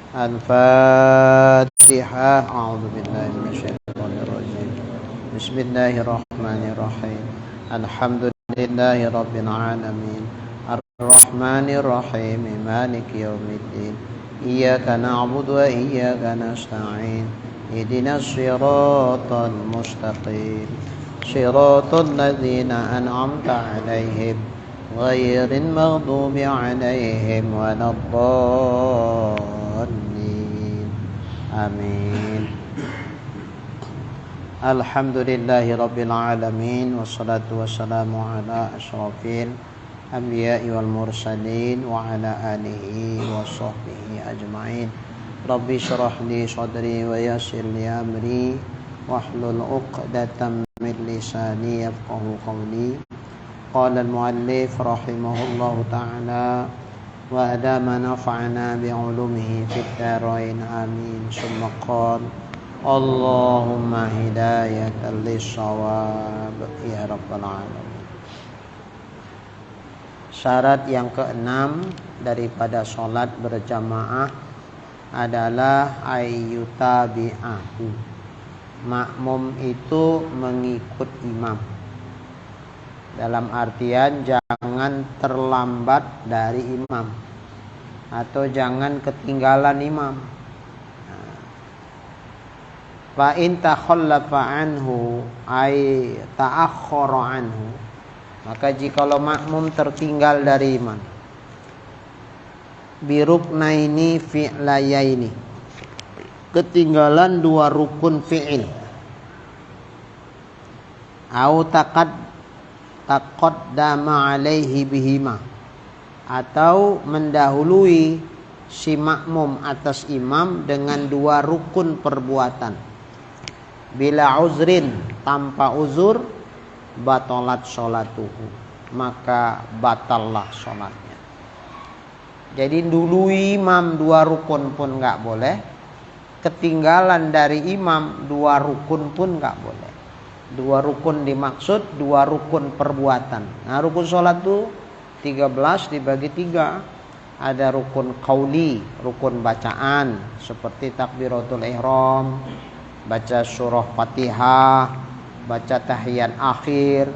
Al-Fatihah. A'udzubillahi minasyaitonirrajim. Bismillahirrahmanirrahim. Alhamdulillahi rabbil alamin. Ar-Rahmanir Rahim. Maliki yaumiddin. Iyyaka na'budu wa iyyaka nasta'in. Ihdinas siratal mustaqim. Shiratal ladzina an'amta 'alaihim ghairil maghdubi 'alaihim waladdallin. Amin. Alhamdulillahi rabbil alamin. Wassalatu wassalamu ala asyrafil anbiya'i wal mursalin wa ala alihi wa sahbihi ajma'in. Rabbi shrah li sadri wa yassir li amri wahlul 'uqdatam min lisani yafqahu qawli. Qala al-muallif rahimahullahu ta'ala wa adama nafa'ana bi'ulumihi fid dharain amin. Summa qala Allahumma hidayatan lis-shawab ya rabbal alamin. Syarat yang keenam daripada sholat berjamaah adalah ayyutabi'ahu. Makmum itu mengikut imam. Dalam artian jangan terlambat dari imam atau jangan ketinggalan imam. Fa in takhallafa anhu ay ta'akhkhara anhu, maka jikalau makmum tertinggal dari imam biruknaini fi'layaini, ketinggalan dua rukun fi'il, au taqaddama alaihi bihima, atau mendahului si makmum atas imam dengan dua rukun perbuatan, bila uzrin, tanpa uzur, batalat sholatuhu, maka batallah sholatnya. Jadi dulu imam dua rukun pun nggak boleh, ketinggalan dari imam dua rukun pun nggak boleh. Dua rukun dimaksud dua rukun perbuatan. Nah, rukun sholat itu 13 dibagi 3. Ada rukun qauli, rukun bacaan seperti takbiratul ihram, baca surah Fatihah, baca tahiyat akhir,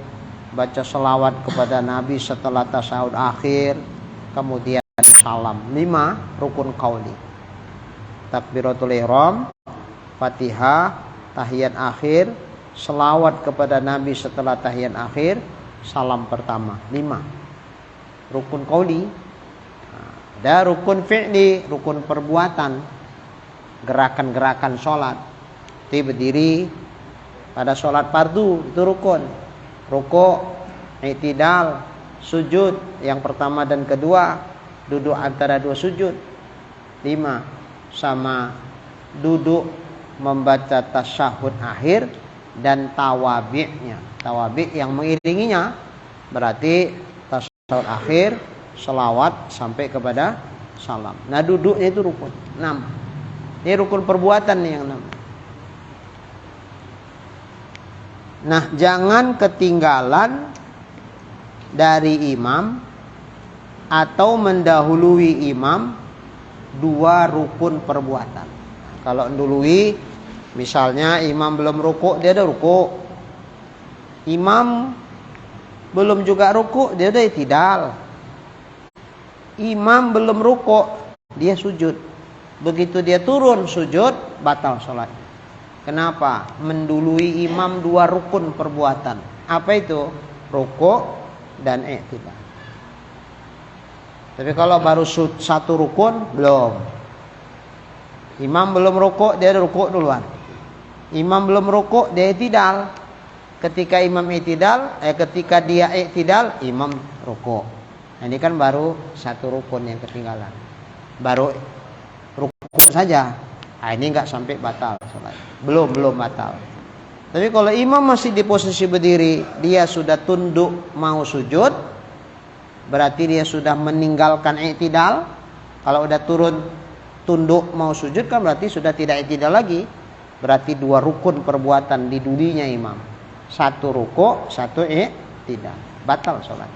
baca selawat kepada Nabi setelah tasyahud akhir, kemudian salam. 5 rukun qauli. Takbiratul ihram, Fatihah, tahiyat akhir, selawat kepada Nabi setelah tahiyat akhir, salam pertama. 5 rukun qauli. Ada rukun fi'li, rukun perbuatan, gerakan-gerakan sholat. Berdiri pada sholat fardu itu rukun. Rukuk, i'tidal, sujud yang pertama dan kedua, duduk antara dua sujud. 5 sama duduk membaca tasyahud akhir dan tawabi'nya. Tawabi' yang mengiringinya berarti tasyahud akhir, selawat sampai kepada salam. Nah, duduknya itu rukun. 6. Ini rukun perbuatan nih yang 6. Nah, jangan ketinggalan dari imam atau mendahului imam dua rukun perbuatan. Kalau mendahului, misalnya imam belum rukuk, dia udah rukuk. Imam belum juga rukuk, dia udah i'tidal. Imam belum rukuk, dia sujud. Begitu dia turun sujud, batal sholat. Kenapa? Mendului imam dua rukun perbuatan. Apa itu? Rukuk dan i'tidal. Tapi kalau baru satu rukun, belum. Imam belum rukuk, dia rukuk duluan. Imam belum rukuk, dia i'tidal. Ketika imam i'tidal, ketika dia i'tidal, imam rukuk. Nah, ini kan baru satu rukun yang ketinggalan. Baru rukuk saja. Nah, ini enggak sampai batal sholat. Belum batal. Tapi kalau imam masih di posisi berdiri, dia sudah tunduk mau sujud, berarti dia sudah meninggalkan i'tidal. Kalau udah turun tunduk mau sujud kan berarti sudah tidak i'tidal lagi. Berarti dua rukun perbuatan didulinya imam. Satu rukuk, satu i'tidal. Batal sholat.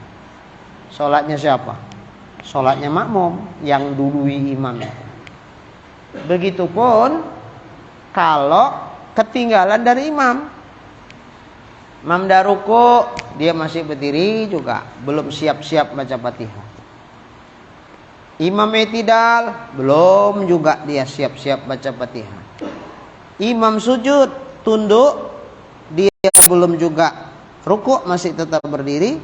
Sholatnya siapa? Sholatnya makmum yang dului imam. Begitupun kalau ketinggalan dari imam. Imam dah ruku, dia masih berdiri juga, belum siap-siap baca Fatihah. Imam i'tidal, belum juga dia siap-siap baca Fatihah. Imam sujud, tunduk, dia belum juga ruku, masih tetap berdiri,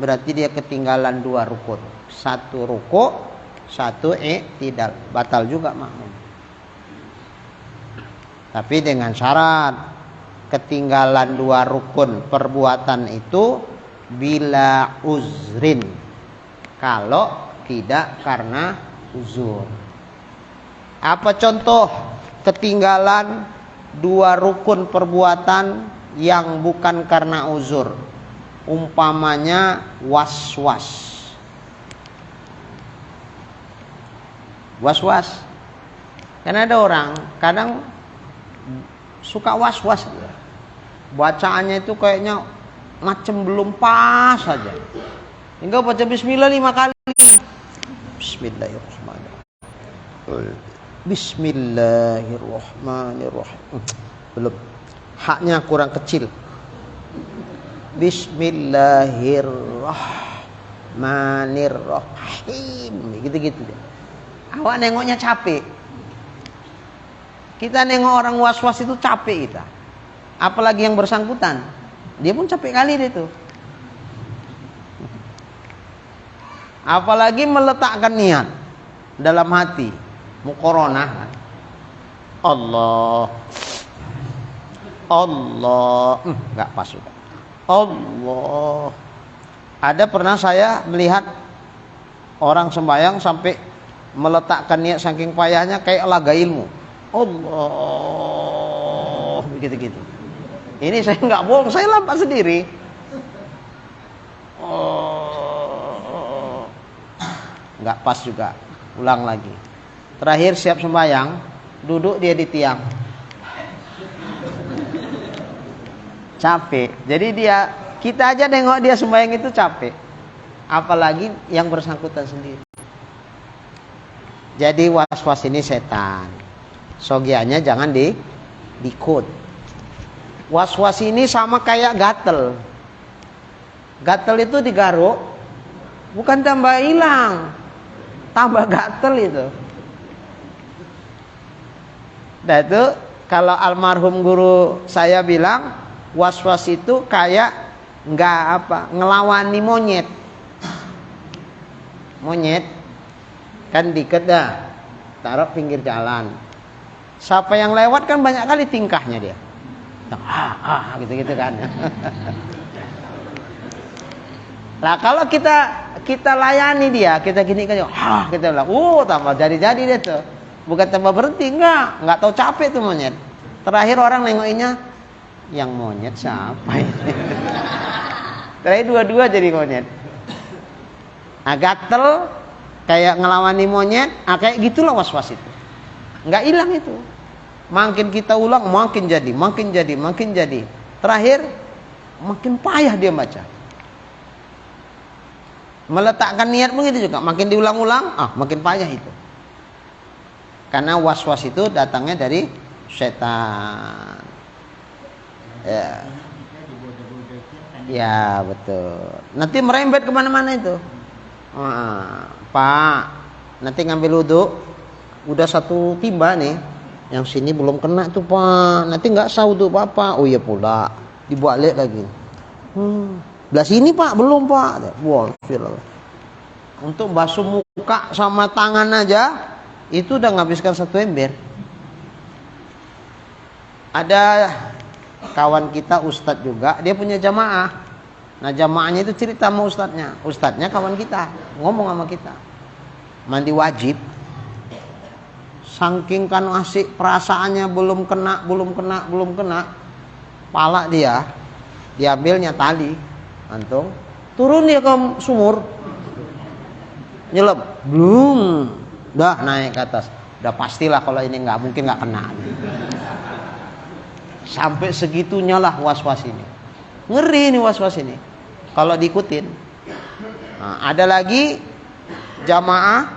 berarti dia ketinggalan 2 rukun. 1 ruku, 1 i'tidal, batal juga makmum. Tapi dengan syarat, ketinggalan 2 rukun perbuatan itu bila uzrin, kalau tidak karena uzur. Apa contoh ketinggalan 2 rukun perbuatan yang bukan karena uzur? Umpamanya was-was. Was-was. Karena ada orang kadang suka was-was. Bacaannya itu kayaknya macam belum pas saja. Hingga baca bismillah 5 kali. Bismillahirrahmanirrahim. Bismillahirrahmanirrahim. Belum. Haknya kurang kecil. Bismillahirrahmanirrahim. Gitu-gitu deh. Awak nengoknya capek. Kita nengok orang was-was itu capek kita. Apalagi yang bersangkutan, dia pun capek kali dia tuh. Apalagi meletakkan niat dalam hati, muqaranah. Allah, nggak pas juga. Allah. Ada pernah saya melihat orang sembahyang sampai meletakkan niat saking payahnya kayak laga ilmu. Allah, begitu-gitu. Ini saya nggak bohong, saya lambat sendiri. Nggak pas juga, ulang lagi. Terakhir siap sembahyang, duduk dia di tiang. Capek. Jadi kita aja nengok dia sembahyang itu capek. Apalagi yang bersangkutan sendiri. Jadi was-was ini setan. Sogianya jangan diikut. Was-was ini sama kayak gatel. Gatel itu digaruk, bukan tambah hilang, tambah gatel itu. Dan itu kalau almarhum guru saya bilang, was-was itu kayak ngelawani monyet. Monyet kan diikat dah, taruh pinggir jalan. Siapa yang lewat kan banyak kali tingkahnya dia. Gitu-gitu kan. Lah kalau kita layani dia, kita gini kan, kita bilang, tambah jadi dia tuh. Bukan tambah berhenti, enggak tahu capek tuh monyet. Terakhir orang nengokinya, yang monyet siapa ini? Terakhir dua-dua jadi monyet. Gatel kayak ngelawani monyet, kayak gitulah was-was itu. Enggak hilang itu. Makin kita ulang, makin jadi. Terakhir, makin payah dia baca. Meletakkan niat begitu juga. Makin diulang-ulang, makin payah itu. Karena was-was itu datangnya dari setan. Ya betul. Nanti merembet kemana-mana itu. Pak, nanti ngambil wudhu. Udah 1 timba nih. Yang sini belum kena tuh Pak. Nanti nggak sah wudhu Bapak. Oh iya pula. Dibalik lagi. Belah sini Pak, belum Pak. Untuk basuh muka sama tangan aja itu udah nghabiskan 1 ember. Ada kawan kita ustadz juga, dia punya jamaah. Nah jamaahnya itu cerita sama ustadznya. Ustadznya kawan kita, ngomong sama kita. Mandi wajib. Saking kan asik perasaannya belum kena. Pala dia diambilnya tali, antung, turun dia ke sumur, nyelep, belum, dah naik ke atas, udah pastilah kalau ini nggak mungkin nggak kena. Sampai segitunya lah was-was ini, ngeri nih was-was ini, kalau diikutin. Nah, ada lagi jamaah,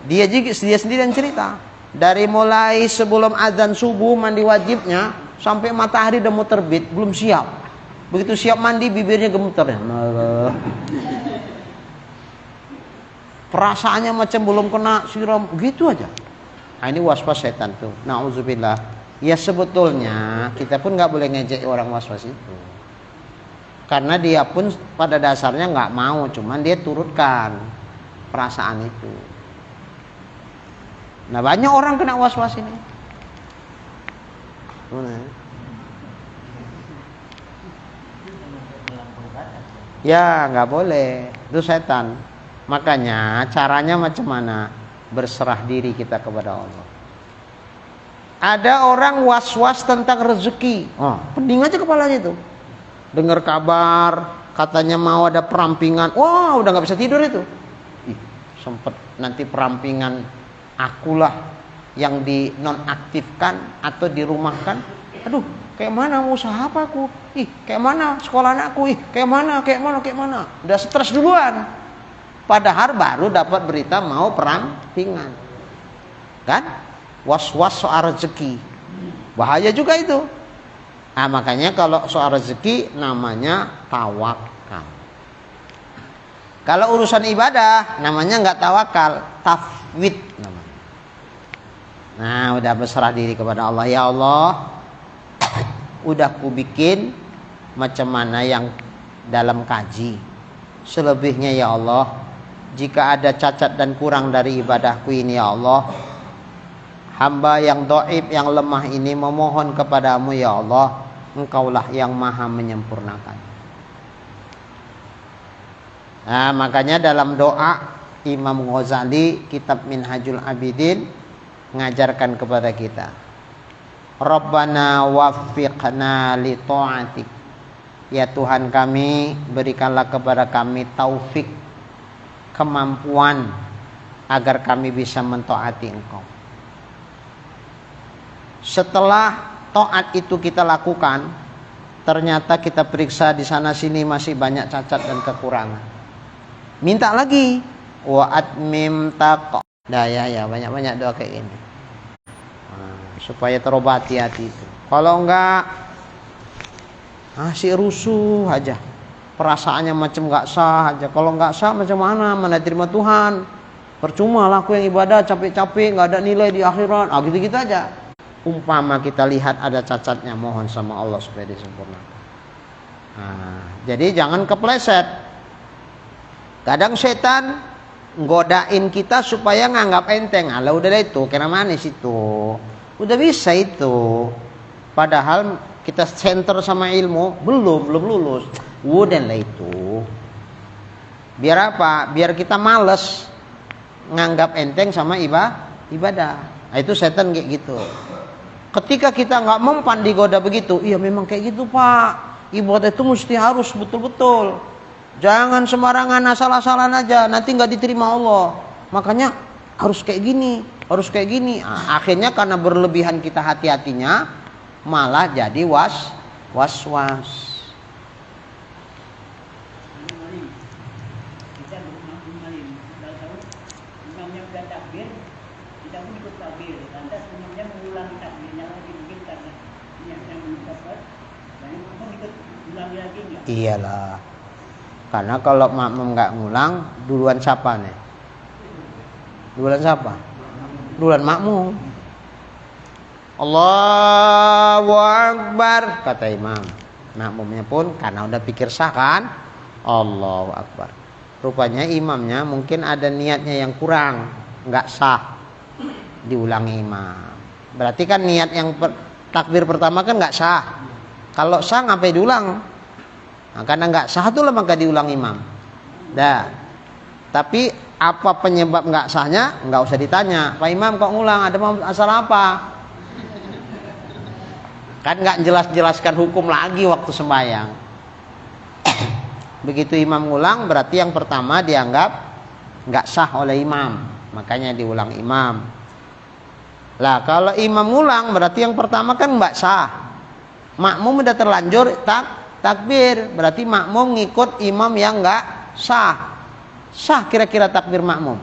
dia sendiri yang cerita, Dari mulai sebelum azan subuh mandi wajibnya sampai matahari udah mau terbit belum siap. Begitu siap mandi bibirnya gemeter. Perasaannya macam belum kena siram gitu aja. Nah, ini was-was setan tuh. Nauzubillah. Ya sebetulnya kita pun nggak boleh ngejek orang was-was itu. Karena dia pun pada dasarnya nggak mau, cuman dia turutkan perasaan itu. Nah banyak orang kena was-was ini. Ya nggak boleh, itu setan. Makanya caranya macam mana? Berserah diri kita kepada Allah. Ada orang was-was tentang rezeki. Oh, pening aja kepalanya itu. Dengar kabar katanya mau ada perampingan. Wah, udah nggak bisa tidur itu. Ih, sempet nanti perampingan akulah yang dinonaktifkan atau dirumahkan. Aduh, kayak mana mau usaha apa aku? Ih, kayak mana sekolah anakku? Ih, kayak mana? Udah stres duluan. Padahal baru dapat berita mau perampingan. Kan? Was-was soal rezeki. Bahaya juga itu. Nah, makanya kalau soal rezeki namanya tawakal. Kalau urusan ibadah namanya nggak tawakal, tafwid namanya. Nah, udah berserah diri kepada Allah. Ya Allah, udah ku bikin macam mana yang dalam kaji. Selebihnya ya Allah, jika ada cacat dan kurang dari ibadahku ini ya Allah, hamba yang dhaif, yang lemah ini memohon kepadamu ya Allah, Engkaulah yang maha menyempurnakan. Nah, makanya dalam doa Imam Ghazali kitab Minhajul Abidin mengajarkan kepada kita, Rabbana waffiqna li ta'atik. Ya Tuhan kami, berikanlah kepada kami taufik, kemampuan agar kami bisa mentaati Engkau. Setelah taat itu kita lakukan, ternyata kita periksa di sana sini masih banyak cacat dan kekurangan. Minta lagi, wa atmim taqa. Dah ya banyak-banyak doa kayak gini. Supaya terobati hati itu. Kalau enggak masih rusuh aja. Perasaannya macam enggak sah aja. Kalau enggak sah macam mana terima Tuhan? Percuma lah aku yang ibadah capek-capek, enggak ada nilai di akhirat. Gitu-gitu aja. Umpama kita lihat ada cacatnya, mohon sama Allah supaya disempurnakan. Nah, jadi jangan kepleset. Kadang setan nggodain kita supaya nganggap enteng. Alah udah itu, kena manis itu. Udah bisa itu. Padahal kita center sama ilmu belum lulus. Udah lah itu. Biar apa? Biar kita males nganggap enteng sama ibadah. Nah, itu setan kayak gitu. Ketika kita nggak mempan digoda begitu, iya memang kayak gitu Pak. Ibadah itu mesti harus betul-betul. Jangan sembarangan asal-asalan aja, nanti nggak diterima Allah. Makanya harus kayak gini, harus kayak gini. Nah, akhirnya karena berlebihan kita hati-hatinya, malah jadi was-was. Iyalah. Karena kalau makmum nggak ngulang, duluan siapa nih? Duluan siapa? Duluan makmum. Allahu Akbar kata imam. Makmumnya pun karena udah pikir sah kan, Allahu Akbar. Rupanya imamnya mungkin ada niatnya yang kurang, nggak sah, diulangi imam. Berarti kan niat yang takbir pertama kan nggak sah. Kalau sah ngapain diulang? Nah, karena nggak sah itulah maka diulang imam. Dah. Tapi apa penyebab nggak sahnya? Nggak usah ditanya. Pak Imam kok ngulang? Ada masalah apa? Kan nggak jelas-jelaskan hukum lagi waktu sembahyang. Begitu imam ngulang berarti yang pertama dianggap nggak sah oleh imam. Makanya diulang imam. Lah kalau imam ngulang berarti yang pertama kan nggak sah. Makmum udah terlanjur takbir, berarti makmum ngikut imam yang enggak sah. Sah kira-kira takbir makmum?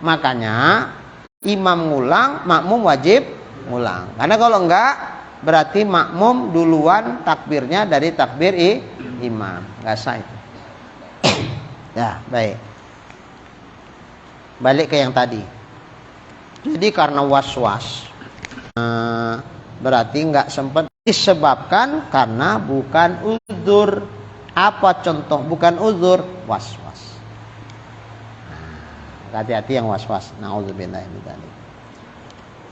Makanya imam ngulang, makmum wajib ngulang. Karena kalau enggak, berarti makmum duluan takbirnya dari takbir imam. Enggak sah itu. Ya, baik. Balik ke yang tadi. Jadi karena was-was, berarti enggak sempat, disebabkan karena bukan uzur. Apa contoh bukan uzur? Was-was. Hati-hati yang was-was. Nauzubillah min dzalik.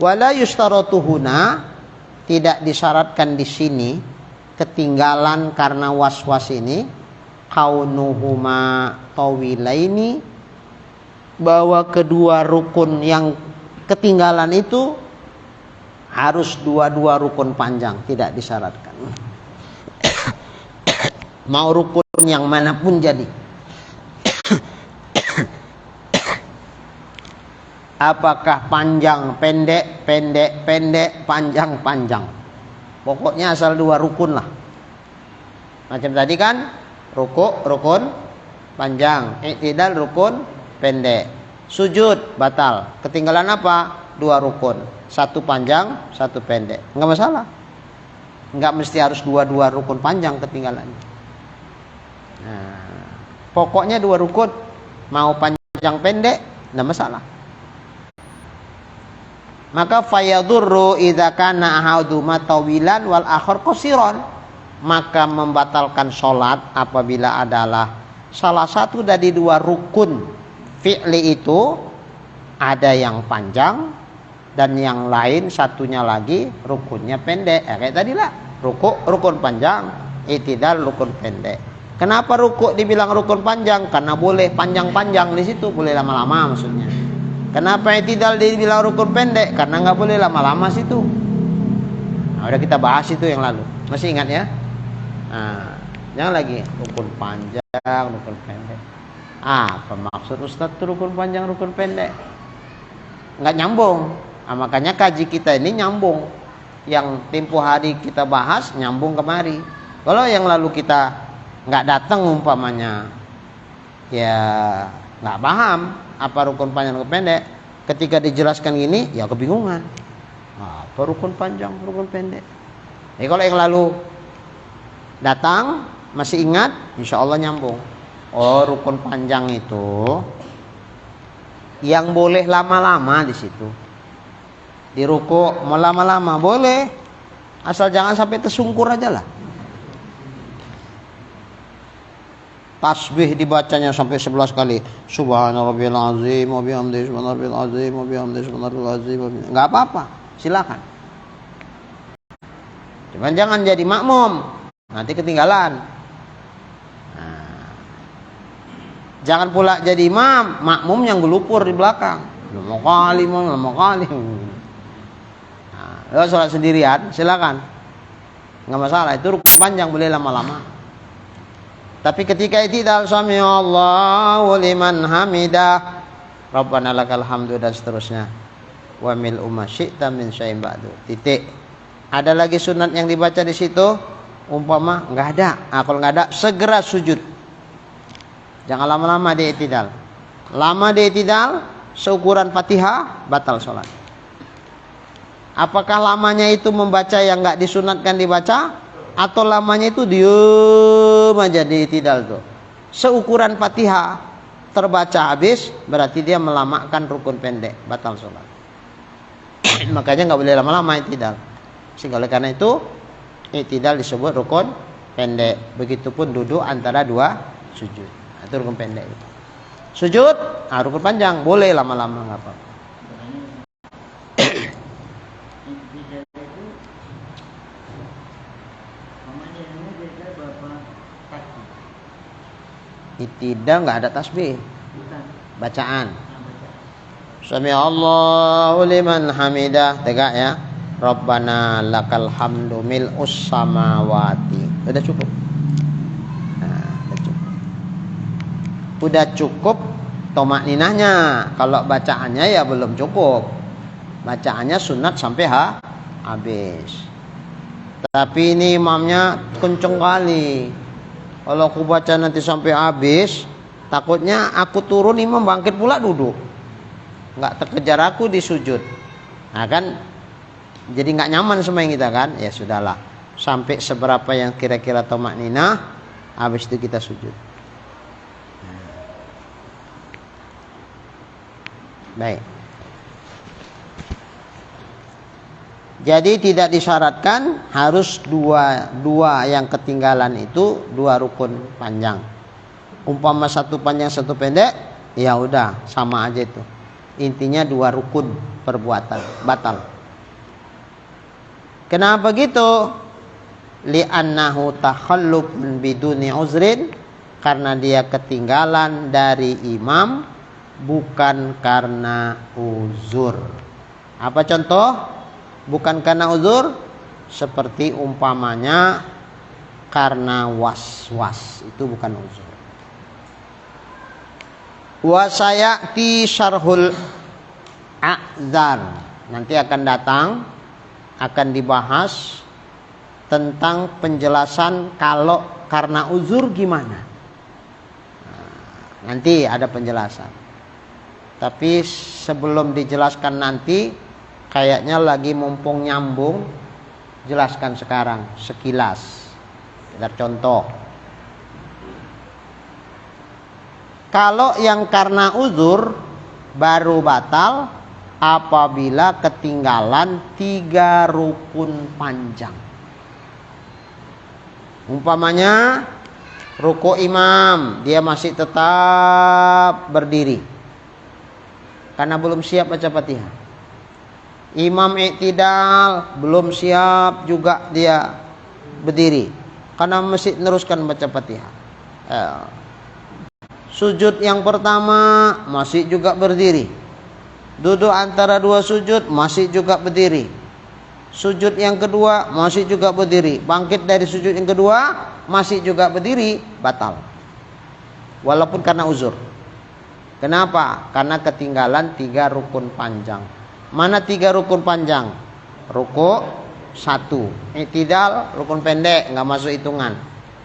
Wala yustaratuhuna, tidak disyaratkan di sini ketinggalan karena was-was ini, kaunuhuma tawilaini, bahwa kedua rukun yang ketinggalan itu harus dua-dua rukun panjang, tidak disyaratkan. Mau rukun yang manapun jadi. Apakah panjang, pendek, pendek, pendek, panjang, panjang. Pokoknya asal dua rukun lah. Macam tadi kan, rukun panjang, i'tidal rukun pendek, sujud batal. Ketinggalan apa? Dua rukun, satu panjang, satu pendek. Enggak masalah. Enggak mesti harus dua-dua rukun panjang ketinggalannya. Nah, pokoknya dua rukun, mau panjang pendek, enggak masalah. Maka fayadurru idza kana ahaduma tawilan wal akhar qasiran, maka membatalkan sholat apabila adalah salah satu dari dua rukun fi'li itu ada yang panjang dan yang lain satunya lagi rukunnya pendek. Kayak tadi lah, rukun panjang, i'tidal rukun pendek. Kenapa rukuk dibilang rukun panjang? Karena boleh panjang-panjang di situ, boleh lama-lama maksudnya. Kenapa i'tidal dibilang rukun pendek? Karena nggak boleh lama-lama situ. Nah, udah kita bahas itu yang lalu. Masih ingat ya? Nah, jangan lagi rukun panjang, rukun pendek. Apa maksud Ustaz itu rukun panjang, rukun pendek? Nggak nyambung. Nah, makanya kaji kita ini nyambung. Yang tempo hari kita bahas nyambung kemari. Kalau yang lalu kita nggak datang umpamanya, ya nggak paham apa rukun panjang rukun pendek. Ketika dijelaskan gini ya kebingungan, apa rukun panjang rukun pendek. Jadi kalau yang lalu datang masih ingat, insya Allah nyambung. Oh, rukun panjang itu yang boleh lama-lama di situ. Di ruku mau lama-lama boleh, asal jangan sampai tersungkur aja lah. Tasbih dibacanya sampai 11 kali. Subhanarabbiyal azim wa bihamdihi subhanarabbiyal azim wa bihamdihi subhanarabbiyal azim. Enggak apa-apa, silakan. Cuman jangan jadi makmum, nanti ketinggalan. Nah, jangan pula jadi imam, makmum yang gelupur di belakang. Lama kali. Nah, lo sholat sendirian, silakan. Enggak masalah, itu rukun panjang boleh lama-lama. Tapi ketika i'tidal sami Allahu liman hamidah, Rabbana lakal hamdu dan seterusnya. Wa mil umma syi'ta min syai'in ba'du. Titik. Ada lagi sunat yang dibaca di situ? Umpama enggak ada. Nah, kalau enggak ada segera sujud. Jangan lama-lama di i'tidal. Lama di i'tidal seukuran Fatihah batal salat. Apakah lamanya itu membaca yang enggak disunatkan dibaca? Atau lamanya itu diem aja di i'tidal tuh. Seukuran Fatihah terbaca habis, berarti dia melamakan rukun pendek, batal sholat. Makanya nggak boleh lama-lama i'tidal. Sehingga oleh karena itu i'tidal disebut rukun pendek. Begitupun duduk antara dua sujud. Itu rukun pendek. Sujud, rukun panjang boleh lama-lama nggak apa-apa. I'tidal nggak ada tasbih, bacaan. Sami Allahu liman hamidah, tegak ya. Rabbana lakal hamdu mil'us samawati. Udah cukup. Nah, udah cukup tomak ninahnya. Kalau bacaannya ya belum cukup. Bacaannya sunat sampai habis. Tapi ini imamnya kenceng kali. Kalau aku baca nanti sampai habis, takutnya aku turun imam bangkit pula duduk. nggak terkejar aku di sujud. Nah kan, jadi nggak nyaman sama yang kita kan. Ya sudahlah, sampai seberapa yang kira-kira tomakninah, habis itu kita sujud. Baik. Jadi tidak disyaratkan harus dua yang ketinggalan itu dua rukun panjang. Umpama satu panjang satu pendek, ya udah sama aja itu. Intinya dua rukun perbuatan batal. Kenapa gitu? Li'annahu takhallufun biduni uzrin, karena dia ketinggalan dari imam bukan karena uzur. Apa contoh? Bukan karena uzur, seperti umpamanya karena was-was, itu bukan uzur. Wa sayati syarhul a'dzar. Nanti akan datang, akan dibahas tentang penjelasan kalau karena uzur gimana. Nanti ada penjelasan. Tapi sebelum dijelaskan nanti, kayaknya lagi mumpung nyambung, jelaskan sekarang sekilas. Kita contoh. Kalau yang karena uzur baru batal apabila ketinggalan 3 rukun panjang. Umpamanya ruku imam, dia masih tetap berdiri karena belum siap baca Fatihah. Imam i'tidal belum siap juga dia berdiri karena masih meneruskan baca Fatihah. Sujud yang pertama masih juga berdiri. Duduk antara dua sujud masih juga berdiri. Sujud yang kedua masih juga berdiri. Bangkit dari sujud yang kedua masih juga berdiri, batal. Walaupun karena uzur. Kenapa? Karena ketinggalan 3 rukun panjang. Mana 3 rukun panjang? Ruku 1, i'tidal rukun pendek, nggak masuk hitungan.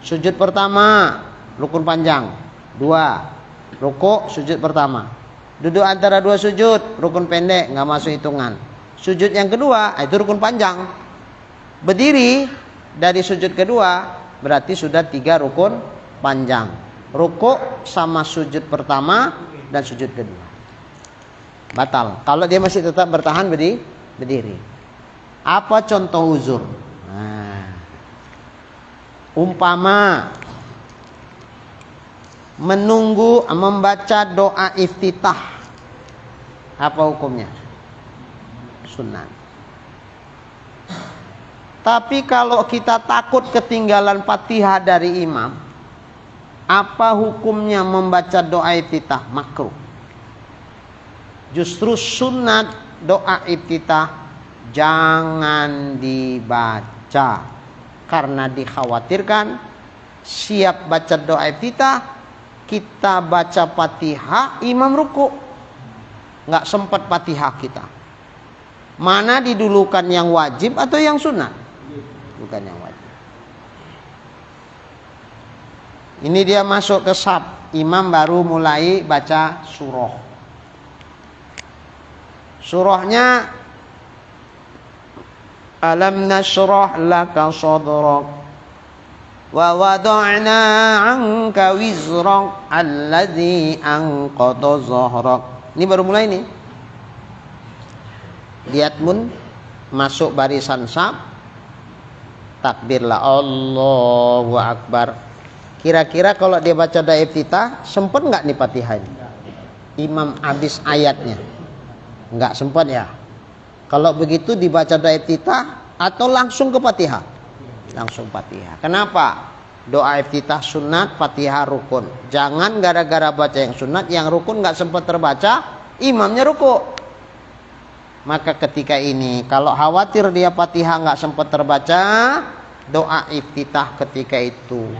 Sujud pertama rukun panjang 2, ruku sujud pertama. Duduk antara 2 sujud rukun pendek, nggak masuk hitungan. Sujud yang kedua itu rukun panjang. Berdiri dari sujud kedua berarti sudah 3 rukun panjang. Ruku sama sujud pertama dan sujud kedua, batal. Kalau dia masih tetap bertahan berdiri. Apa contoh uzur? Nah, umpama menunggu membaca doa iftitah, apa hukumnya? Sunnah. Tapi kalau kita takut ketinggalan Fatihah dari imam, apa hukumnya membaca doa iftitah? Makruh. Justru sunat doa iftitah jangan dibaca, karena dikhawatirkan siap baca doa iftitah, kita baca Fatihah, imam ruku, nggak sempat Fatihah kita. Mana didulukan, yang wajib atau yang sunat? Bukan yang wajib. Ini dia masuk ke saf, imam baru mulai baca surah. Surahnya alam nashrah laka sadrak wa wada'na 'anka wizrak alladzi anqadha dhahrak. Ini baru mulai nih. Lihat mun masuk barisan saf, takbirlah Allahu Akbar. Kira-kira kalau dia baca doa iftitah sempet nggak nih Fatihah? Imam habis ayatnya. Enggak sempat ya. Kalau begitu dibaca doa iftitah atau langsung ke Fatihah? Langsung Fatihah. Kenapa? Doa iftitah sunat, Fatihah rukun. Jangan gara-gara baca yang sunat, yang rukun enggak sempat terbaca, imamnya ruku. Maka ketika ini kalau khawatir dia Fatihah enggak sempat terbaca, doa iftitah ketika itu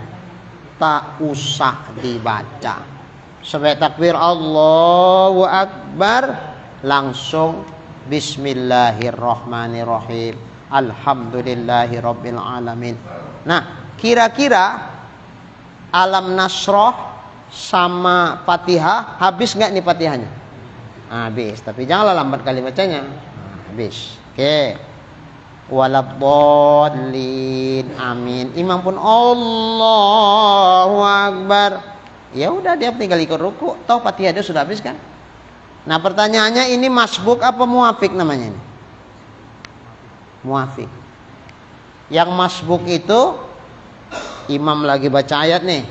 tak usah dibaca. Sampai takbir Allahu Akbar, langsung bismillahirrahmanirrahim, alhamdulillahirabbil alamin. Nah, kira-kira alam nasroh sama Fatihah habis nggak nih Fatihahnya? Habis. Tapi janganlah lambat kali bacanya. Habis. Oke. Waladdallin. Amin. Imam pun Allahu Akbar. Ya udah dia tinggal ikut ruku. Toh Fatihah dia sudah habis kan? Nah pertanyaannya ini masbuk apa muafik namanya ini? Muafik. Yang masbuk itu imam lagi baca ayat nih,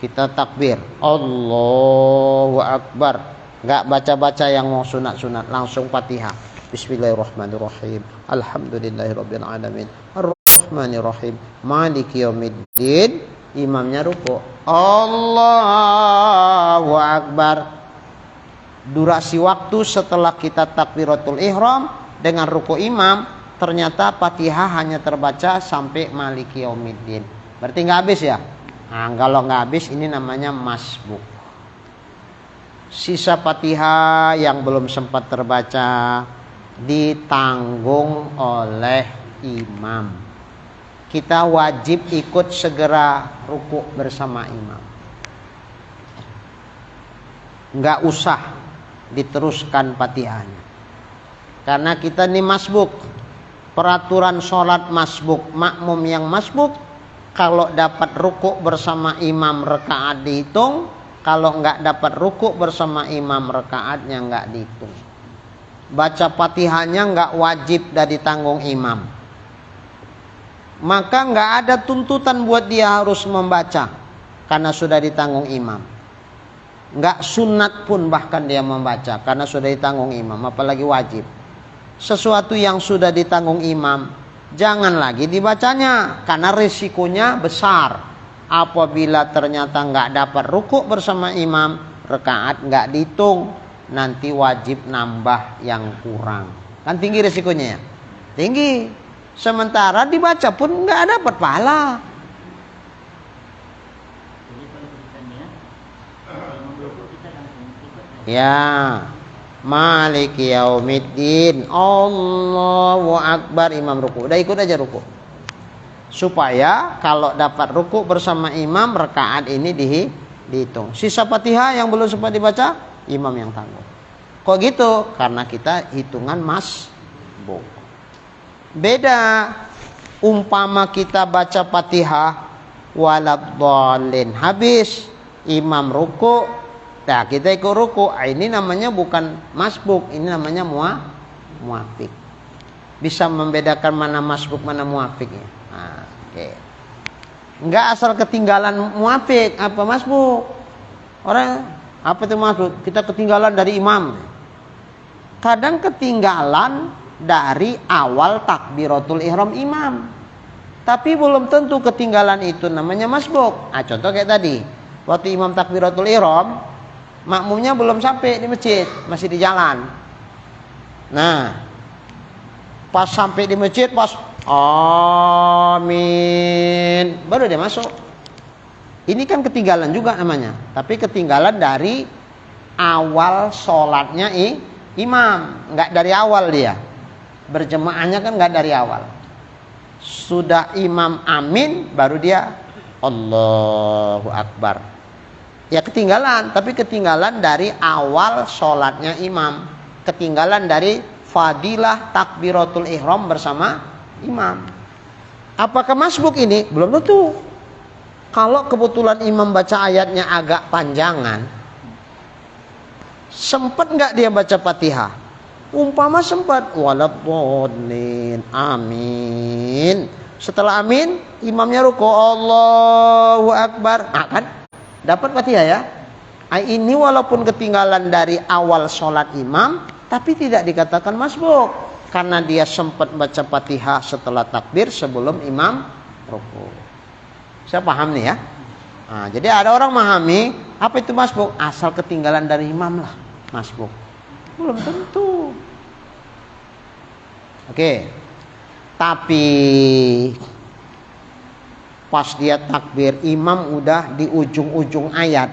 kita takbir Allahu Akbar, nggak baca-baca yang mau sunat-sunat, langsung Fatihah. Bismillahirrahmanirrahim. Alhamdulillahirabbil alamin. Arrahmanirrahim. Maliki yaumiddin. Imamnya ruku. Allahu Akbar. Durasi waktu setelah kita takbiratul ihram dengan ruku imam, ternyata Fatihah hanya terbaca sampai Maliki yaumiddin. Berarti nggak habis ya? Nah, kalau nggak habis ini namanya masbuk. Sisa Fatihah yang belum sempat terbaca ditanggung oleh imam. Kita wajib ikut segera ruku bersama imam. Nggak usah diteruskan Fatihahnya. Karena kita ini masbuk. Peraturan sholat masbuk, makmum yang masbuk, kalau dapat ruku bersama imam rakaat dihitung, kalau nggak dapat ruku bersama imam rakaatnya nggak dihitung. Baca Fatihahnya nggak wajib dan ditanggung imam. Maka nggak ada tuntutan buat dia harus membaca karena sudah ditanggung imam. Nggak sunat pun bahkan dia membaca karena sudah ditanggung imam, apalagi wajib. Sesuatu yang sudah ditanggung imam jangan lagi dibacanya karena risikonya besar. Apabila ternyata nggak dapat ruku bersama imam, rakaat nggak dihitung, nanti wajib nambah yang kurang. Kan tinggi risikonya ya? Tinggi. Sementara dibaca pun nggak dapat pahala. Ya, Maliki yaumiddin. Allahu Akbar, imam ruku. Udah ikut aja ruku. Supaya kalau dapat ruku bersama imam, rakaat ini dihitung. Sisa Fatihah yang belum sempat dibaca, imam yang tanggung. Kok gitu? Karena kita hitungan masbuk. Beda. Umpama kita baca Fatihah waladdallin, habis imam ruku, nah kita ikut ruku. Ini namanya bukan masbuk, ini namanya muafik. Bisa membedakan mana masbuk mana muafik ya. Nah, okay. Enggak asal ketinggalan muafik apa masbuk. Orang apa itu masbuk? Kita ketinggalan dari imam. Kadang ketinggalan dari awal takbiratul ihram imam. Tapi belum tentu ketinggalan itu namanya masbuk. Nah, contoh kayak tadi. Waktu imam takbiratul ihram, makmumnya belum sampai di masjid, masih di jalan. Nah, pas sampai di masjid, pas amin, baru dia masuk. Ini kan ketinggalan juga namanya. Tapi ketinggalan dari awal sholatnya imam. Nggak dari awal dia. Berjemaahnya kan nggak dari awal. Sudah imam amin, baru dia Allahu Akbar. Ya ketinggalan, tapi ketinggalan dari awal sholatnya imam. Ketinggalan dari fadilah takbiratul ihram bersama imam. Apakah masbuk ini? Belum tentu. Kalau kebetulan imam baca ayatnya agak panjangan, sempat nggak dia baca Fatihah? Umpama sempat, waladdallin, amin. Setelah amin, imamnya ruku, Allahu Akbar. Ah, kan dapat Fatihah ya. Ini walaupun ketinggalan dari awal sholat imam, tapi tidak dikatakan masbuk karena dia sempat baca Fatihah setelah takbir sebelum imam ruku. Saya paham nih ya. Nah, jadi ada orang memahami apa itu masbuk, asal ketinggalan dari imam lah masbuk. Belum tentu. Oke. Tapi pas dia takbir, imam udah di ujung-ujung ayat.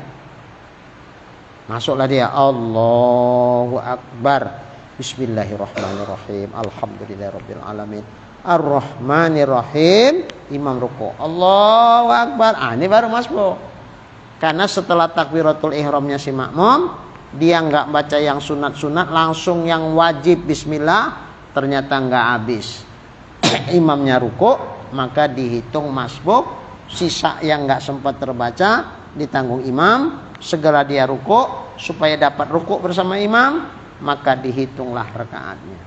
Masuklah dia, Allahu Akbar. Bismillahirrahmanirrahim. Alhamdulillahirabbil alamin. Ar-Rahmanirrahim. Imam ruku. Allahu Akbar. Ini baru masbuk. Karena setelah takbiratul ihramnya si makmum, dia nggak baca yang sunat-sunat, langsung yang wajib bismillah, ternyata nggak habis. Imamnya ruku, maka dihitung masbuk. Sisa yang nggak sempat terbaca ditanggung imam. Segera dia ruku supaya dapat ruku bersama imam, maka dihitunglah rakaatnya.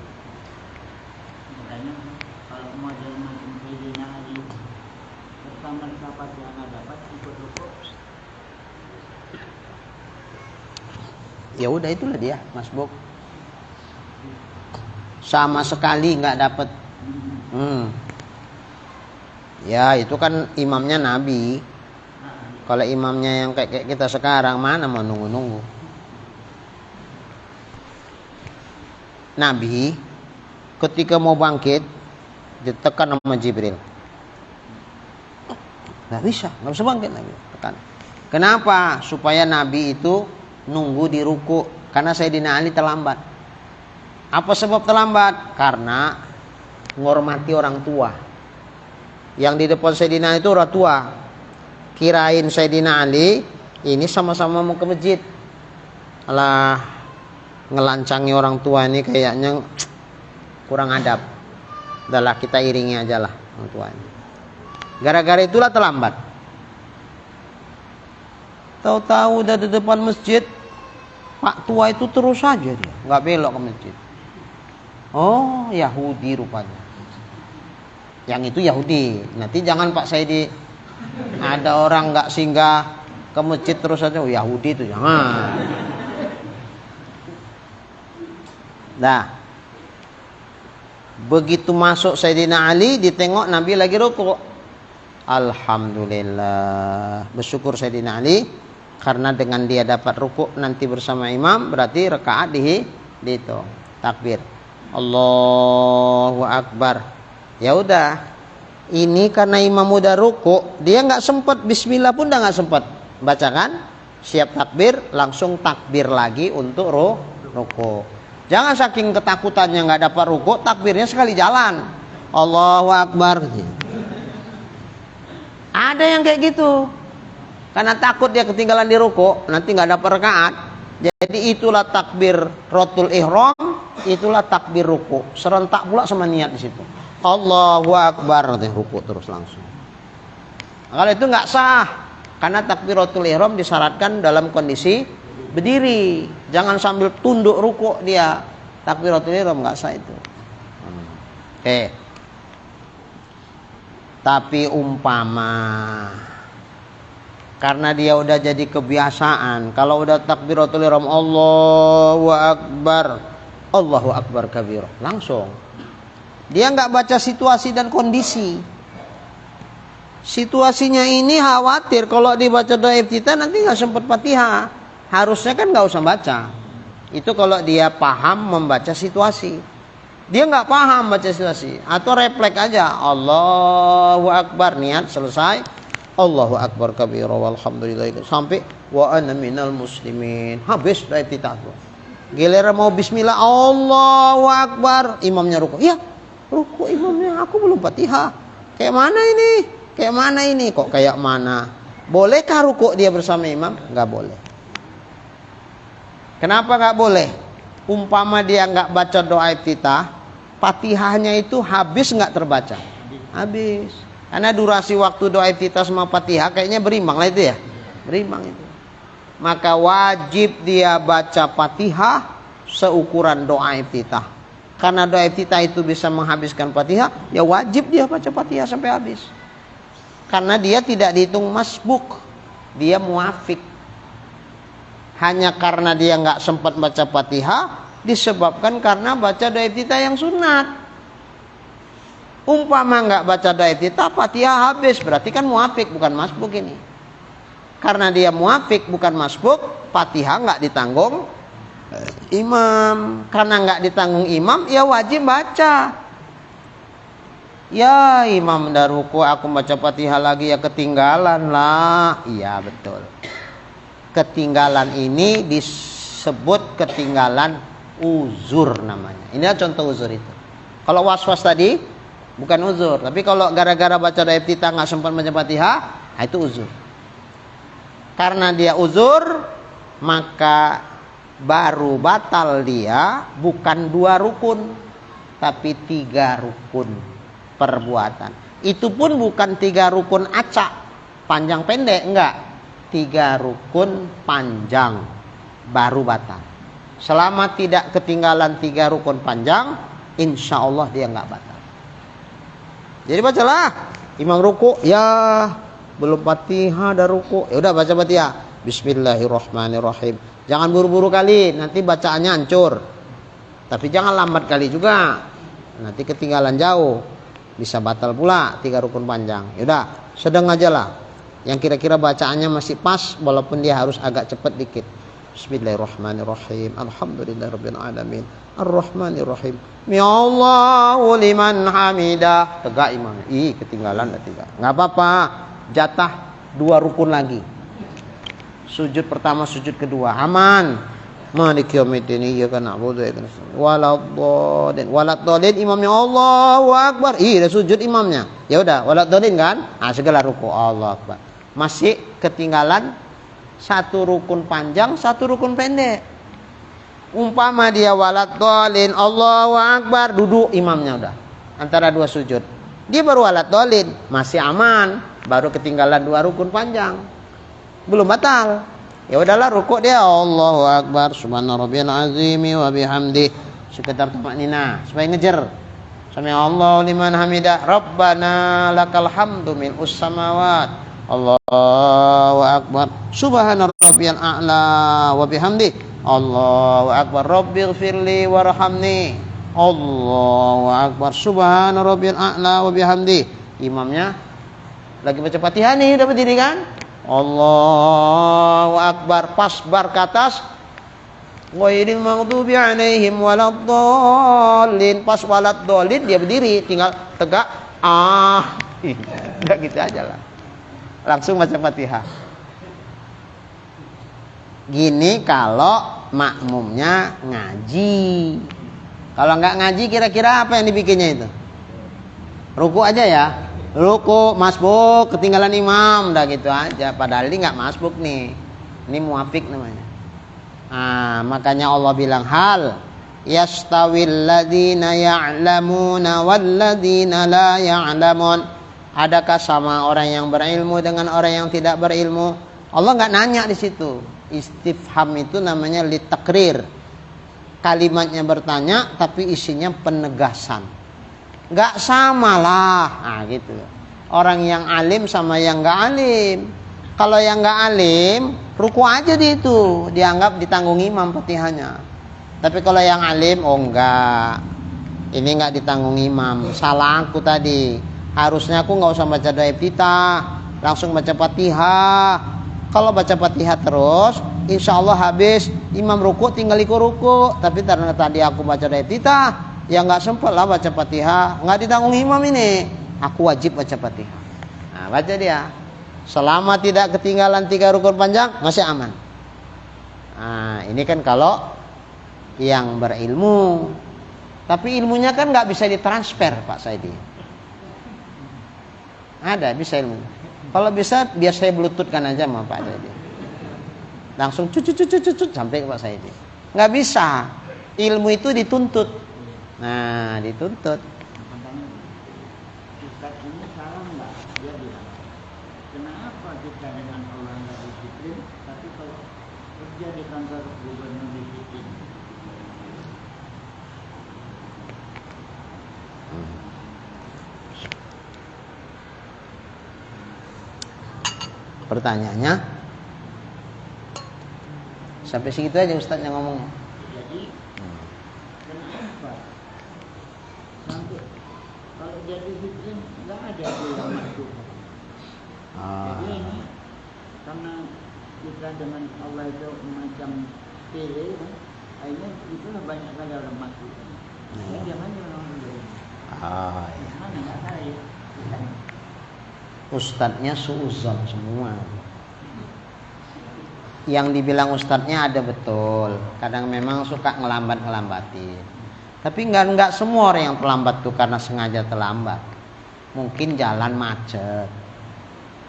Kalau model macam Sayyidina Ali, pertama dapat yang nggak dapat ikut ruku. Ya udah, itulah dia masbuk. Sama sekali nggak dapat. Ya itu kan imamnya Nabi. Kalau imamnya yang kayak kita sekarang, mana mau nunggu-nunggu. Nabi ketika mau bangkit ditekan sama Jibril. Nggak bisa bangkit Nabi. Tekan. Kenapa? Supaya Nabi itu nunggu di ruku. Karena Sayyidina Ali terlambat. Apa sebab terlambat? Karena menghormati orang tua. Yang di depan Sayyidina Ali itu orang tua. Kirain Sayyidina Ali ini sama-sama mau ke masjid. Alah, ngelancangi orang tua ini kayaknya kurang adab. Udahlah, kita iringi aja lah orang tua ini. Gara-gara itulah terlambat. Tahu-tahu udah di depan masjid, Pak tua itu terus saja dia, nggak belok ke masjid. Oh, Yahudi rupanya. Yang itu Yahudi. Nanti jangan Pak Saidi, ada orang nggak singgah ke masjid terus saja, oh Yahudi itu jangan. Nah, begitu masuk Sayyidina Ali, ditengok Nabi lagi rukuk. Alhamdulillah, bersyukur Sayyidina Ali. Karena dengan dia dapat rukuk nanti bersama imam, berarti rakaat dihitung. Takbir, Allahu Akbar. Ya udah, ini karena imam udah rukuk, dia nggak sempat bismillah pun udah nggak sempat bacakan. Siap takbir, langsung takbir lagi untuk rukuk. Jangan saking ketakutannya nggak dapat rukuk, takbirnya sekali jalan, Allahu Akbar. Ada yang kayak gitu. Karena takut dia ketinggalan di ruku, nanti nggak dapat rakaat. Jadi itulah takbir rotul ihram, itulah takbir ruku. Serentak pula sama niat di situ. Allahu Akbar, ruku terus langsung. Kalau itu nggak sah, karena takbir rotul ihram disyaratkan dalam kondisi berdiri. Jangan sambil tunduk ruku dia. Takbir rotul ihram nggak sah itu. Oke. Tapi umpama karena dia udah jadi kebiasaan, kalau udah takbiratul ihram Allahu Akbar kabir, langsung dia nggak baca situasi dan kondisi. Situasinya ini khawatir kalau dibaca doa iftitah nanti nggak sempat Fatihah, harusnya kan nggak usah baca. Itu kalau dia paham membaca situasi. Dia nggak paham baca situasi, atau refleks aja Allahu Akbar, niat selesai, Allahu Akbar kabira walhamdulillah, sampai wa ana minal muslimin, habis doa iftitah. Giliran mau bismillah Allahu Akbar, imamnya ruku. Ya, ruku imamnya, aku belum Fatihah. Kayak mana ini? Kayak mana ini? Kok kayak mana? Bolehkah ruku dia bersama imam? Enggak boleh. Kenapa enggak boleh? Umpama dia enggak baca doa iftitah, Fatihahnya itu habis enggak terbaca? Habis. Karena durasi waktu doa iftitah sama Fatihah kayaknya berimbang lah itu ya. Berimbang itu. Maka wajib dia baca Fatihah seukuran doa iftitah. Karena doa iftitah itu bisa menghabiskan Fatihah, ya wajib dia baca Fatihah sampai habis. Karena dia tidak dihitung masbuk, dia muafik. Hanya karena dia nggak sempat baca Fatihah disebabkan karena baca doa iftitah yang sunat. Umpama nggak baca doa iftitah, Fatihah habis, berarti kan muafik bukan masbuk ini. Karena dia muafik bukan masbuk, Fatihah nggak ditanggung imam. Karena nggak ditanggung imam, ya wajib baca. Ya imam udah ruku, aku baca Fatihah lagi, ya ketinggalan lah. Iya betul. Ketinggalan ini disebut ketinggalan uzur namanya. Inilah contoh uzur itu. Kalau was-was tadi bukan uzur, tapi kalau gara-gara baca doa iftitah nggak sempat baca Fatihah, itu uzur. Karena dia uzur, maka baru batal dia bukan 2 rukun, tapi 3 rukun perbuatan. Itu pun bukan 3 rukun acak, panjang pendek, enggak. 3 rukun panjang baru batal. Selama tidak ketinggalan 3 rukun panjang, insya Allah dia enggak batal. Jadi bacalah, imam ruku, ya belum Fatihah ada ruku, ya udah baca Fatihah. Bismillahirrahmanirrahim. Jangan buru-buru kali, nanti bacaannya hancur. Tapi jangan lambat kali juga, nanti ketinggalan jauh, bisa batal pula 3 rukun panjang. Ya udah, sedang aja lah, yang kira-kira bacaannya masih pas, walaupun dia harus agak cepat dikit. Bismillahirrahmanirrahim. Alhamdulillahirabbil alamin. Arrahmanirrahim. Ya Allahu liman hamidah. Tegak imamnya. Ketinggalan dah 3. Enggak apa-apa. Jatah 2 rukun lagi. Sujud pertama, sujud kedua aman. Maliki yaumiddin iyyaka na'budu wa iyyaka nasta'in. Waladhdallin imamnya Allahu akbar. Dah sujud imamnya. Ya udah, waladhdallin kan? Segala ruku Allahu akbar. Masih ketinggalan 1 rukun panjang, 1 rukun pendek. Umpama dia waladhdallin Allahu akbar, duduk imamnya udah. Antara 2 sujud. Dia baru waladhdallin, masih aman, baru ketinggalan 2 rukun panjang. Belum batal. Ya udahlah, rukuk dia Allahu akbar subhana rabbiyal azimi wa bihamdi. Sekedar tumaknina supaya ngejer. Sami Allahu liman hamidah. Rabbana lakal hamdu mil'us samawat. Allahu akbar subhana rabbiyal a'la wa bihamdi. Allahu akbar rabbighfirli warhamni. Allahu akbar subhana rabbiyal a'la wa bihamdi. Imamnya lagi baca Fatihah nih, udah berdiri kan? Allahu akbar, pas bar ke atas. Ghairil maghdubi alaihim waladdallin. Pas waladdallin dia berdiri, tinggal tegak. Udah gitu aja lah. Langsung baca Fatihah. Gini kalau makmumnya ngaji. Kalau nggak ngaji, kira-kira apa yang dibikinnya itu? Ruku aja ya. Ruku, masbuk, ketinggalan imam, udah gitu aja. Padahal ini nggak masbuk nih. Ini muafik namanya. Makanya Allah bilang hal yastawil ladzina ya'lamuna wal ladzina la ya'lamun. Adakah sama orang yang berilmu dengan orang yang tidak berilmu? Allah nggak nanya di situ. Istifham itu namanya litakrir. Kalimatnya bertanya tapi isinya penegasan. Nggak samalah, gitu. Orang yang alim sama yang nggak alim. Kalau yang nggak alim, ruku aja di itu, dianggap ditanggung imam Fatihahnya. Tapi kalau yang alim, enggak. Ini nggak ditanggung imam. Salah aku tadi. Harusnya aku nggak usah baca doa iftitah, langsung baca Fatihah. Kalau baca Fatihah terus, insya Allah habis imam ruku tinggal ikut ruku. Tapi karena tadi aku baca doa iftitah, ya nggak sempat lah baca Fatihah, nggak ditanggung imam ini. Aku wajib baca Fatihah. Baca dia. Selama tidak ketinggalan 3 rukun panjang, masih aman. Ini kan kalau yang berilmu. Tapi ilmunya kan nggak bisa ditransfer, Pak Saidi. Ada, bisa ilmu. Kalau bisa, biar saya bluetoothkan aja sama Pak Saidi. Langsung cucut sampai ke Pak Saidi. Nggak bisa. Ilmu itu dituntut. Dituntut. Ustaz ini salah nggak? Dia bilang, kenapa kita dengan Allah nggak disiplin, tapi kalau kerja di kantor gubernur disiplin? Pertanyaannya sampai segitu aja Ustaz yang ngomong. Jadi kenapa sampai kalau dia disiplin nggak ada yang masuk? Jadi ini karena kita dengan Allah itu macam pilih, akhirnya itulah banyak kali orang masuk. Jangan orang dulu. Mana nggak salah ya? Ustadznya suuzon semua. Yang dibilang ustadznya ada betul. Kadang memang suka ngelambatin. Tapi nggak semua orang yang terlambat tuh karena sengaja terlambat. Mungkin jalan macet.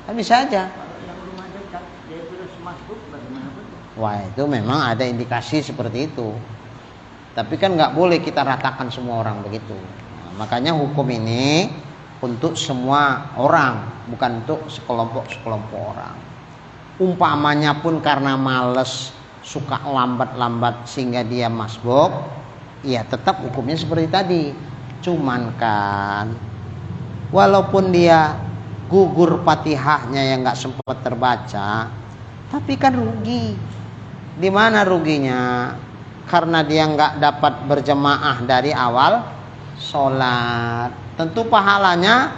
Kan bisa aja. Kalau yang rumah dekat dia terus masuk bagaimana betul? Wah, itu memang ada indikasi seperti itu. Tapi kan nggak boleh kita ratakan semua orang begitu. Nah, makanya hukum ini untuk semua orang, bukan untuk sekelompok orang. Umpamanya pun karena males, suka lambat-lambat sehingga dia masbuk, ya tetap hukumnya seperti tadi. Cuman kan walaupun dia gugur Fatihahnya yang nggak sempat terbaca, tapi kan rugi. Di mana ruginya? Karena dia nggak dapat berjamaah dari awal sholat. Tentu pahalanya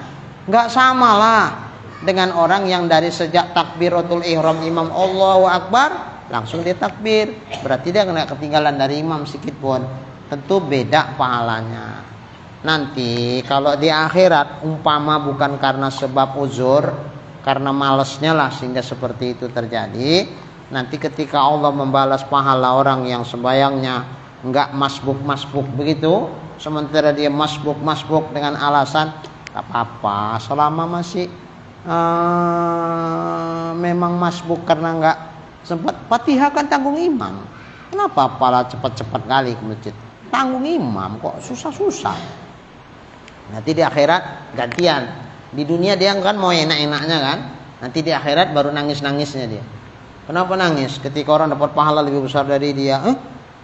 nggak sama lah dengan orang yang dari sejak takbiratul ihram imam Allahu Akbar langsung dia takbir. Berarti dia nggak ketinggalan dari imam sedikit pun. Tentu beda pahalanya. Nanti kalau di akhirat umpama bukan karena sebab uzur, karena malesnya lah sehingga seperti itu terjadi, nanti ketika Allah membalas pahala orang yang sembayangnya enggak masbuk begitu, sementara dia masbuk dengan alasan tak apa-apa selama masih memang masbuk karena enggak sempat Fatihah kan tanggung imam. Kenapa pala cepat-cepat kali ke masjid? Tanggung imam kok susah-susah. Nanti di akhirat gantian. Di dunia dia kan mau enak-enaknya kan. Nanti di akhirat baru nangis-nangisnya dia. Kenapa nangis? Ketika orang dapat pahala lebih besar dari dia.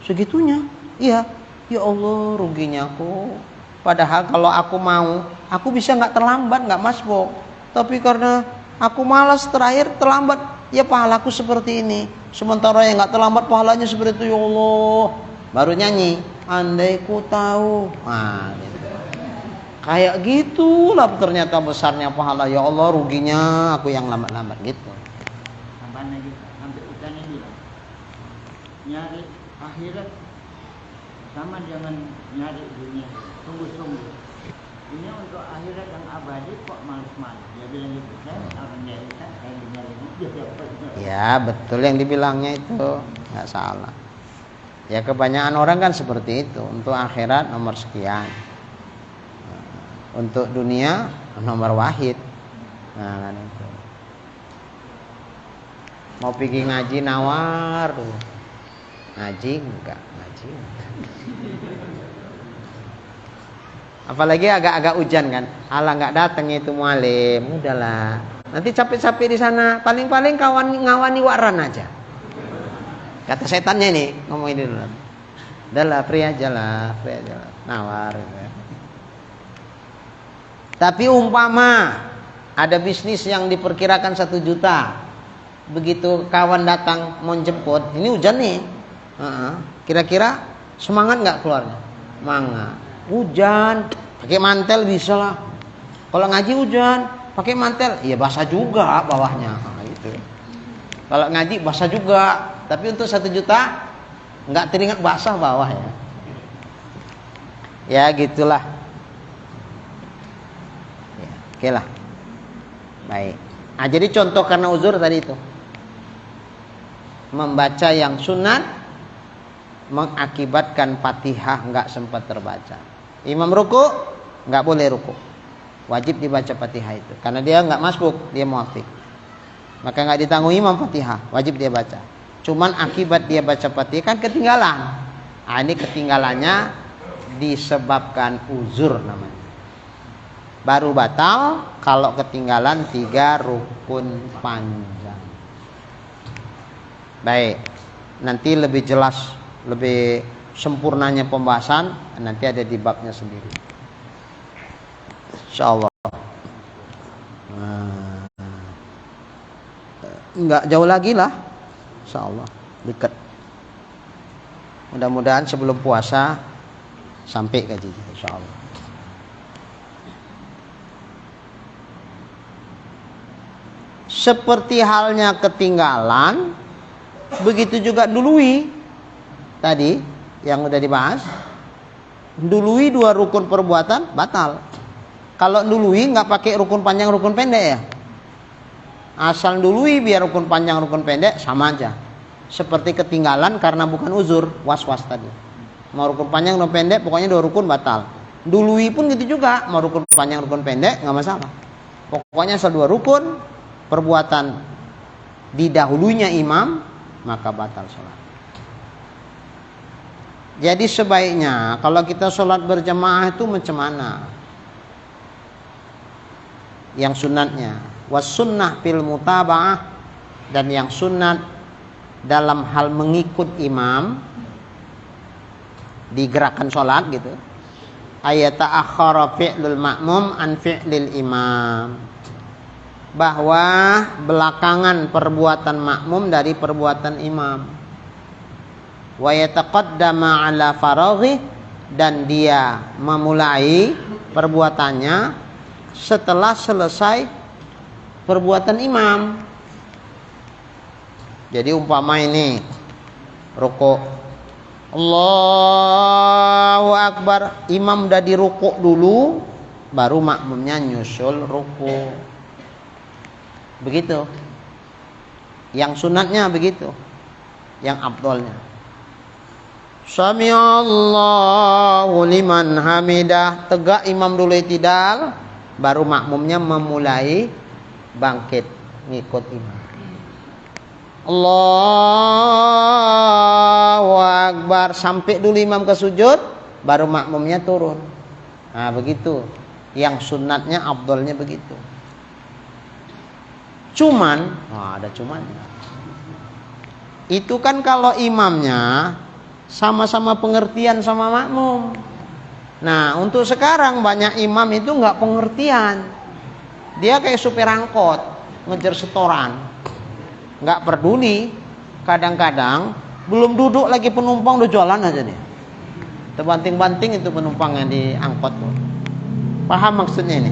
Segitunya? Iya. Ya Allah ruginya aku. Padahal kalau aku mau, aku bisa gak terlambat, gak masbuk. Tapi karena aku malas terakhir terlambat, ya pahalaku seperti ini. Sementara yang gak terlambat pahalanya seperti itu. Ya Allah. Baru nyanyi. Andai ku tahu. Nah, gitu. Kayak gitulah ternyata besarnya pahala. Ya Allah ruginya aku yang lambat-lambat gitu. Sampai ikannya bilang nyari akhirat sama dengan nyari dunia. Tunggu-tunggu. Ini untuk akhirat yang abadi kok malas-malas. Dia bilang gitu. Saya orang nyari kan kayak nyari dia dapat. Ya betul yang dibilangnya itu, nggak salah. Ya kebanyakan orang kan seperti itu. Untuk akhirat nomor sekian. Untuk dunia nomor wahid. Nah, kan itu. Mau pergi ngaji nawar tuh. Ngaji enggak. Apalagi agak-agak hujan kan. Alah enggak datang itu mualim. Udahlah. Nanti capek-capek di sana, paling-paling ngawani waran aja. Kata setannya ini, ngomong ini dulu. Udahlah, free aja lah. Nawar gitu. Tapi umpama ada bisnis yang diperkirakan 1 juta, begitu kawan datang mau jemput, ini hujan nih, kira-kira semangat nggak keluarnya? Semangat. Hujan, pakai mantel bisa lah. Kalau ngaji hujan, pakai mantel, ya basah juga bawahnya. Nah, gitu. Kalau ngaji basah juga, tapi untuk 1 juta nggak teringat basah bawah ya. Ya gitulah. Oke lah. Baik. Nah, jadi contoh karena uzur tadi itu. Membaca yang sunat mengakibatkan Fatihah enggak sempat terbaca. Imam ruku enggak boleh ruku. Wajib dibaca Fatihah itu. Karena dia enggak masbuk, dia muafiq. Maka enggak ditanggung imam Fatihah, wajib dia baca. Cuman akibat dia baca Fatihah kan ketinggalan. Nah, ini ketinggalannya disebabkan uzur namanya. Baru batal kalau ketinggalan 3 rukun panjang. Baik, nanti lebih jelas, lebih sempurnanya pembahasan nanti ada di babnya sendiri. Insyaallah. Enggak jauh lagi lah. Insyaallah, dekat. Mudah-mudahan sebelum puasa sampai kaji insyaallah. Seperti halnya ketinggalan, begitu juga dului tadi yang udah dibahas. Dului 2 rukun perbuatan batal. Kalau dului nggak pakai rukun panjang rukun pendek ya. Asal dului biar rukun panjang rukun pendek sama aja. Seperti ketinggalan karena bukan uzur, was-was tadi. Mau rukun panjang rukun pendek pokoknya 2 rukun batal. Dului pun gitu juga, mau rukun panjang rukun pendek nggak masalah. Pokoknya asal 2 rukun perbuatan didahulunya imam maka batal sholat. Jadi sebaiknya kalau kita sholat berjamaah itu macam mana? Yang sunatnya was sunnah fil mutaba'ah, dan yang sunat dalam hal mengikut imam di gerakan sholat gitu, ayat ta'akhkhara fi'lul ma'mum an fi'lil imam, bahwa belakangan perbuatan makmum dari perbuatan imam, wa yataqaddama ala faraghi, dan dia memulai perbuatannya setelah selesai perbuatan imam. Jadi umpama ini rukuk, Allahu Akbar, imam udah di rukuk dulu, baru makmumnya nyusul rukuk. Begitu. Yang sunatnya begitu. Yang afdolnya. Sami'allahu liman hamidah, tegak imam dulu i'tidal, baru makmumnya memulai bangkit ngikut imam. Allahu Akbar, sampai dulu imam ke sujud, baru makmumnya turun. Nah begitu. Yang sunatnya afdolnya begitu. Cuman, ada cumannya. Itu kan kalau imamnya sama-sama pengertian sama makmum. Nah untuk sekarang banyak imam itu nggak pengertian. Dia kayak supir angkot ngejar setoran, nggak peduli. Kadang-kadang belum duduk lagi penumpang udah jalan aja nih, terbanting-banting itu penumpang yang di angkot tuh. Paham maksudnya ini?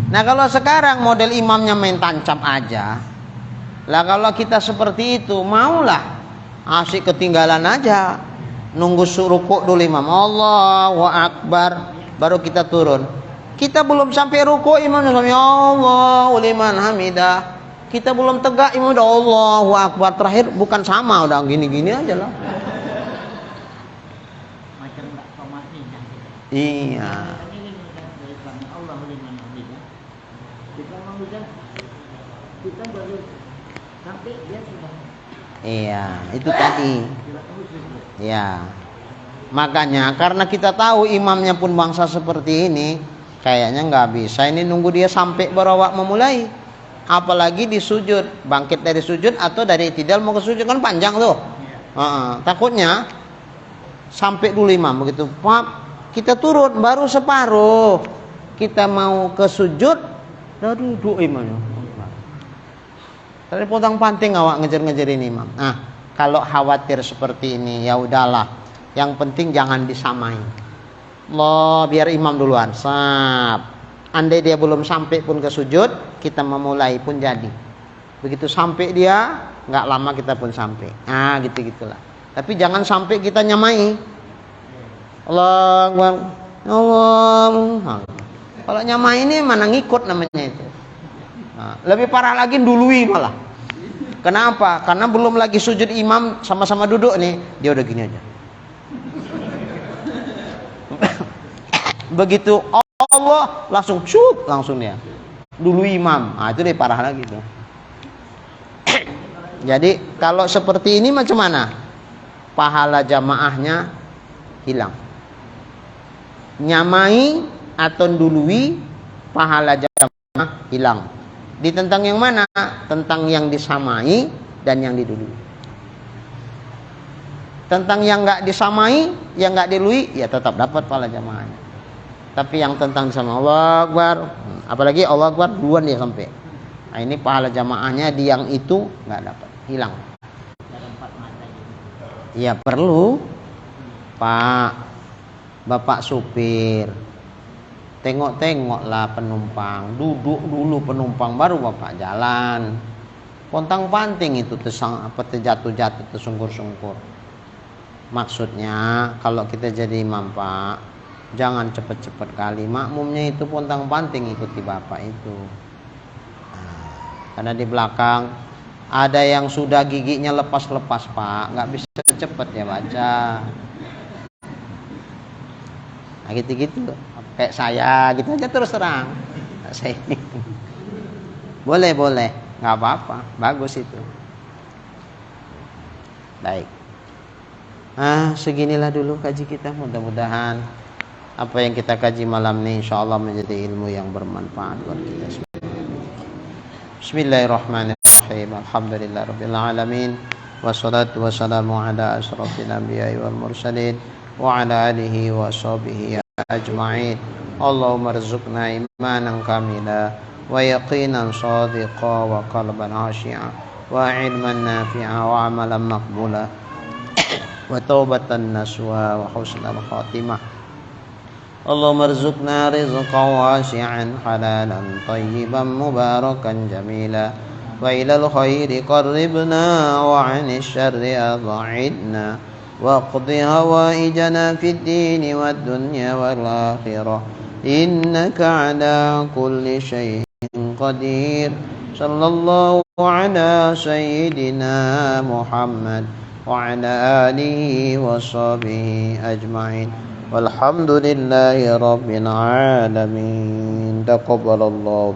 Nah kalau sekarang model imamnya main tancap aja lah, kalau kita seperti itu maulah asik ketinggalan aja, nunggu rukuk dulu imam, Allahu Akbar, baru kita turun. Kita belum sampai rukuk imam sudah Allahu liman hamidah, kita belum tegak imam udah Allahu Akbar, terakhir bukan sama, udah gini-gini aja lah. Macam tak somatin. Iya. Allahu liman hamidah. Kita mengucap, kita baru sampai dia sudah. Iya, itu tadi. Ya. Makanya karena kita tahu imamnya pun bangsa seperti ini, kayaknya nggak bisa ini nunggu dia sampai baru awak memulai. Apalagi di sujud, bangkit dari sujud atau dari i'tidal mau ke sujud kan panjang tuh. Takutnya sampai dulu imam begitu, Pak, kita turun baru separuh. Kita mau ke sujud, udah duduk imamnya. Tadi potong panting awak ngejar-ngejarin imam. Nah, kalau khawatir seperti ini ya udahlah. Yang penting jangan disamai. Allah biar imam duluan. Sap. Andai dia belum sampai pun ke sujud, kita memulai pun jadi. Begitu sampai dia, nggak lama kita pun sampai. Nah, gitu-gitulah. Tapi jangan sampai kita nyamai. Allah Akbar. Allah. Kalau nyamai ini mana ngikut namanya itu. Nah, lebih parah lagi dului malah. Kenapa? Karena belum lagi sujud imam sama-sama duduk nih, dia udah gini aja. Begitu Allah langsung cup, langsung dia. Dulu imam. Nah, itu lebih parah lagi tuh. Jadi kalau seperti ini macam mana? Pahala jamaahnya hilang. Nyamai atau dului, pahala jamaah hilang. Ditentang yang mana? Tentang yang disamai dan yang didului. Tentang yang nggak disamai, yang nggak didului, ya tetap dapat pahala jamaahnya. Tapi yang tentang disama Allah Akbar, apalagi Allah Akbar duluan dia sampai. Nah ini pahala jamaahnya di yang itu nggak dapat, hilang. Ya perlu, Pak, Bapak supir. Tengok-tengoklah penumpang, duduk dulu penumpang baru Bapak jalan. Pontang-panting itu terjatuh-jatuh, tersungkur-sungkur. Maksudnya kalau kita jadi imam Pak, jangan cepet-cepet kali. Makmumnya itu pontang-panting ikuti Bapak itu. Karena di belakang ada yang sudah giginya lepas-lepas Pak, nggak bisa cepet ya baca. Nah gitu-gitu. Kayak saya gitu aja terus terang. Saya boleh nggak apa-apa, bagus itu. Baik. Seginilah dulu kaji kita. Mudah-mudahan apa yang kita kaji malam ini insyaallah menjadi ilmu yang bermanfaat buat kita semua. Bismillahirrahmanirrahim. Alhamdulillahirabbil alamin. Wassalatu wassalamu ala asyrofil anbiya'i wal mursalin wa ala alihi wa sahbihi ajma'in. Allahumma rzuqna imanan kamila wa yaqinan shadiqa wa qalban khashi'a wa ilman nafi'a wa amalan maqbula wa taubatan nasuha wa husnal khatimah. Allahumma rzuqna rizqan wasi'an halalan tayyiban mubarakan jamila wa ilal khairi qarribna wa 'anil syarri ab'idna wa qdi hawaijana fid dini wad dunya wal akhirah innaka 'ala kulli syai'in qadir. Sallallahu ala sayyidina Muhammad wa ala alihi wa sahbihi ajma'in. Walhamdulillahi rabbil alamin. Taqabbalallahu